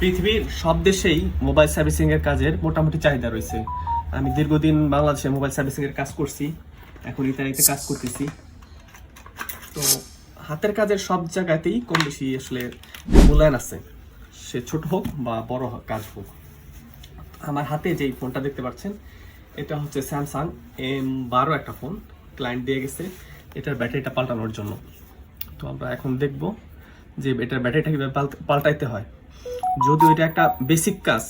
পৃথিবীর সব দেশেই মোবাইল সার্ভিসিং এর কাজের মোটামুটি চাহিদা রয়েছে। আমি দীর্ঘদিন বাংলাদেশে মোবাইল সার্ভিসিং এর কাজ করছি, এখন ইতালিতে কাজ করতেছি। তো হাতের কাজের সব জায়গাতেই কম বেশি আসলে মূল্যায়ন আছে, সে ছোট হোক বা বড় কাজ হোক। আমার হাতে যেই ফোনটা দেখতে পাচ্ছেন, এটা হচ্ছে স্যামসাং M12 একটা ফোন, ক্লায়েন্ট দিয়ে গেছে এটার ব্যাটারিটা পাল্টানোর জন্য। তো আমরা এখন দেখব যে এটার ব্যাটারিটা কীভাবে পাল্টাইতে হয়। যদিও এটা একটা বেসিক কাজ,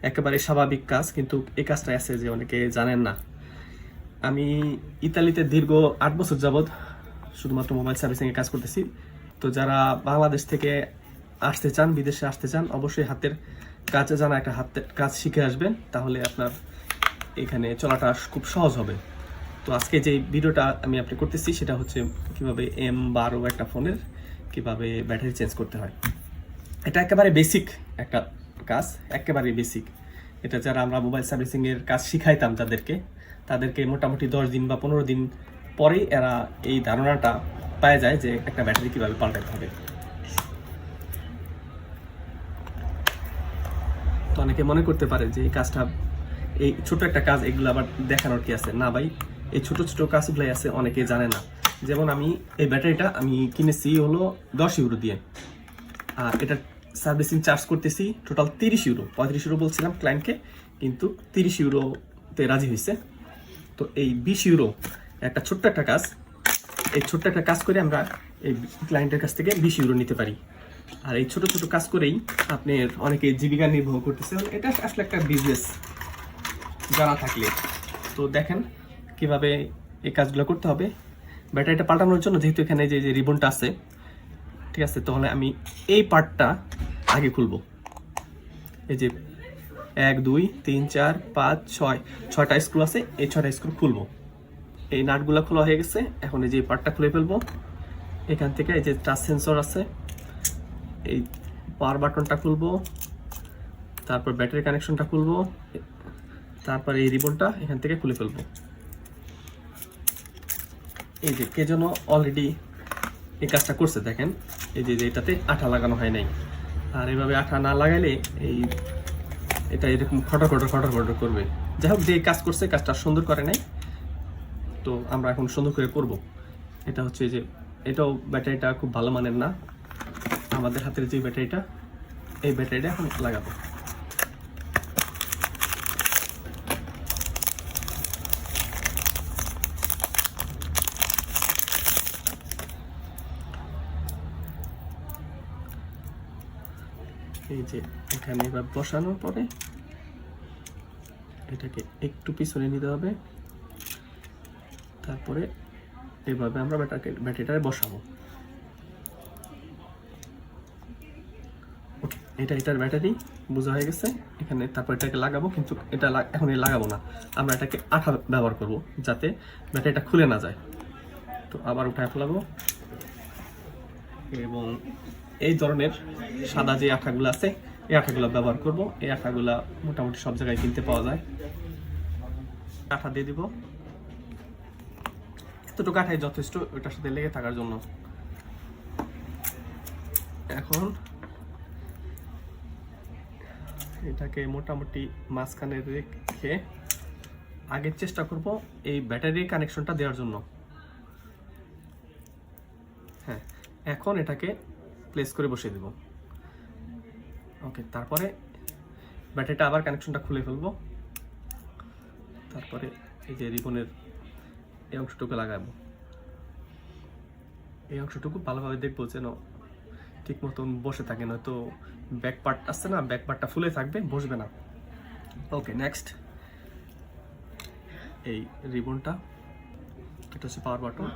একেবারে স্বাভাবিক কাজ, কিন্তু এই কাজটা আছে যে অনেকে জানেন না। আমি ইতালিতে দীর্ঘ 8 বছর যাবৎ শুধুমাত্র মোবাইল সার্ভিসিংয়ে কাজ করতেছি। তো যারা বাংলাদেশ থেকে আসতে চান, বিদেশে আসতে চান, অবশ্যই হাতের কাজে জানা একটা হাতের কাজ শিখে আসবেন, তাহলে আপনার এখানে চলাটা খুব সহজ হবে। তো আজকে যে ভিডিওটা আমি আপনি করতেছি সেটা হচ্ছে কিভাবে M12 একটা ফোনের কিভাবে ব্যাটারি চেঞ্জ করতে হয়। এটা একেবারে বেসিক একটা কাজ, একেবারে বেসিক। এটা যারা আমরা মোবাইল সার্ভিসিংয়ের কাজ শিখাইতাম তাদেরকে মোটামুটি 10 দিন বা 15 দিন পরেই এরা এই ধারণাটা পাওয়া যায় যে একটা ব্যাটারি কীভাবে পাল্টাতে হবে। তো অনেকে মনে করতে পারে যে এই কাজটা, এই ছোট একটা কাজ, এগুলো আবার দেখানোর কি আছে? না ভাই, এই ছোট ছোট কাজগুলাই আছে, অনেকে জানে না। যেমন আমি এই ব্যাটারিটা আমি কিনেছি হলো 10 ইউরো দিয়ে, আর এটা সার্ভিসিং চার্জ করতেছি টোটাল 30 ইউরো। 35 ইউরো বলছিলাম ক্লায়েন্টকে, কিন্তু 30 ইউরোতে রাজি হয়েছে। তো এই 20 ইউরো একটা ছোট্ট একটা কাজ, এই ছোট্ট একটা কাজ করে আমরা এই ক্লায়েন্টের কাছ থেকে 20 ইউরো নিতে পারি। আর এই ছোট ছোট কাজ করেই আপনার অনেকে জীবিকা নির্বাহ করতেছে। এটা আসলে একটা বিজনেস জানা থাকলে। তো দেখেন কিভাবে এই কাজগুলো করতে হবে। ব্যাটারিটা পাল্টানোর জন্য যেহেতু এখানে যে রিবনটা আছে, ঠিক আছে, তাহলে আমি এই পার্টটা আগে খুলবো। এই যে 1 2 3 4 5 6 6টা স্ক্রু আছে, এই 6টা স্ক্রু খুলবো। এই নাটগুলো খোলা হয়ে গেছে, এখন এই যে পার্টটা খুলে ফেলবো। এখান থেকে এই যে টাচ সেন্সর আছে, এই পাওয়ার বাটনটা খুলবো, তারপর ব্যাটারি কানেকশনটা খুলবো, তারপর এই রিবনটা এখান থেকে খুলে ফেলবো। এই যে কে যেন অলরেডি এই কাজটা করছে, দেখেন এই যে এটাতে আঠা লাগানো হয় নাই। আর এভাবে আঠা না লাগাইলে এটা এরকম খটর খটর করবে। যাই হোক, যে কাজ করছে কাজটা সুন্দর করে নাই, তো আমরা এখন সুন্দর করে করব। এটা হচ্ছে যে এটাও ব্যাটারিটা খুব ভালো মানের না, আমাদের হাতের যে ব্যাটারিটা, এই ব্যাটারিটা এখন লাগাবো। এই যে এখানে এবার বসানোর পরে এটাকে একটু পিছনে নিতে হবে, তারপরে এভাবে আমরা ব্যাটারিটা বসাবো। ওকে, এটার ব্যাটারি বোঝা হয়ে গেছে এখানে। তারপর এটাকে লাগাবো, কিন্তু এটা এখন লাগাবো না, আমরা এটাকে আঠা ব্যবহার করব যাতে ব্যাটারিটা খুলে না যায়। তো আবার উঠায় ফেলাবো, এবং এই ধরনের সাদা যে আঠাগুলো আছে এই আঠাগুলো ব্যবহার করব। এই আঠাগুলা মোটামুটি সব জায়গায় কিনতে পাওয়া যায়। আঠা দিয়ে দিব, এতটুকু আঠাই যথেষ্ট ওইটার সাথে লেগে থাকার জন্য। এখন এটাকে মোটামুটি মাঝখানে রেখে আগে চেষ্টা করব এই ব্যাটারি কানেকশনটা দেওয়ার জন্য। হ্যাঁ, এখন এটাকে প্লেস করে বসিয়ে দেব। ওকে, তারপরে ব্যাটারিটা আবার কানেকশনটা খুলে ফেলবো, তারপরে এই যে রিবনের এই অংশটুকু লাগাবো। এই অংশটুকু ভালোভাবে দেখবো যেন ঠিক মতন বসে থাকে, নয়তো ব্যাক পার্ট আসছে না, ব্যাক পার্টটা ফুলে থাকবে, বসবে না। ওকে, নেক্সট এই রিবনটা, এটা হচ্ছে পাওয়ার বাটন,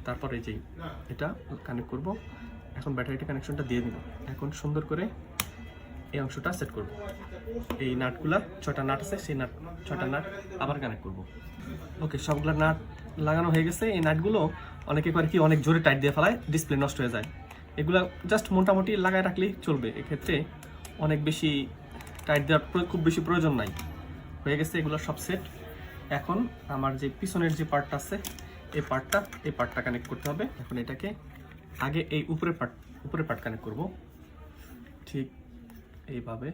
তারপরে এই যে এটা কানেক্ট করব। এখন ব্যাটারিটা কানেকশনটা দিয়ে দিব। এখন সুন্দর করে এই অংশটা সেট করব। এই নাটগুলা 6টা নাট আছে, সেই 6টা নাট আবার কানেক্ট করব। ওকে, সবগুলা নাট লাগানো হয়ে গেছে। এই নাটগুলো অনেকে করে কি, অনেক জোরে টাইট দিয়ে ফেলায়, ডিসপ্লে নষ্ট হয়ে যায়। এগুলা জাস্ট মোটামুটি লাগায় রাখলেই চলবে, এক্ষেত্রে অনেক বেশি টাইট দেওয়ার খুব বেশি প্রয়োজন নাই। হয়ে গেছে এগুলো সব সেট। এখন আমার যে পিছনের যে পার্টটা আছে এই পার্টটা কানেক্ট করতে হবে। এখন এটাকে আগে এই উপরের পার্ট কানেক্ট করব। ঠিক এইভাবে।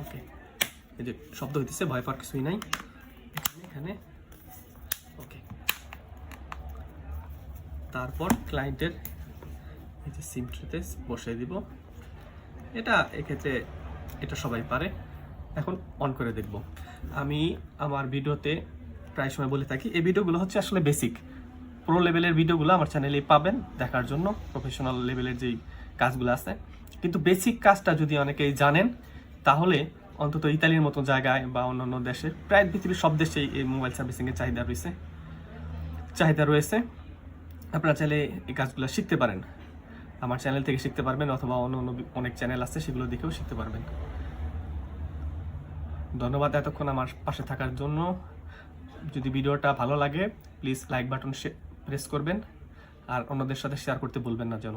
ওকে, এই যে শব্দ হইতেছে, ভয় পাওয়ার কিছুই নাই। এখানে ওকে, তারপর ক্লায়েন্টের এই যে সিম ট্রেতে বসিয়ে দিব। এটা এক্ষেত্রে এটা সবাই পারে। এখন অন করে দেখব। আমি আমার ভিডিওতে প্রায় সময় বলে থাকি, এই ভিডিওগুলো হচ্ছে আসলে বেসিক। প্রো লেভেলের ভিডিওগুলো আমার চ্যানেলে পাবেন দেখার জন্য, প্রফেশনাল লেভেলের যেই কাজগুলো আছে। কিন্তু বেসিক কাজটা যদি অনেকেই জানেন, তাহলে অন্তত ইতালির মতো জায়গায় বা অন্যান্য দেশে, প্রায় পৃথিবীর সব দেশেই এই মোবাইল সার্ভিসিংয়ের চাহিদা রয়েছে। আপনারা চাইলে এই কাজগুলো শিখতে পারেন, আমার চ্যানেল থেকে শিখতে পারবেন, অথবা অন্য অনেক চ্যানেল আছে সেগুলো দেখেও শিখতে পারবেন। ধন্যবাদ এতক্ষণ আমার পাশে থাকার জন্য। যদি ভিডিওটা ভালো লাগে প্লিজ লাইক বাটন প্রেস করবেন, আর অন্যদের সাথে শেয়ার করতে ভুলবেন না যেন।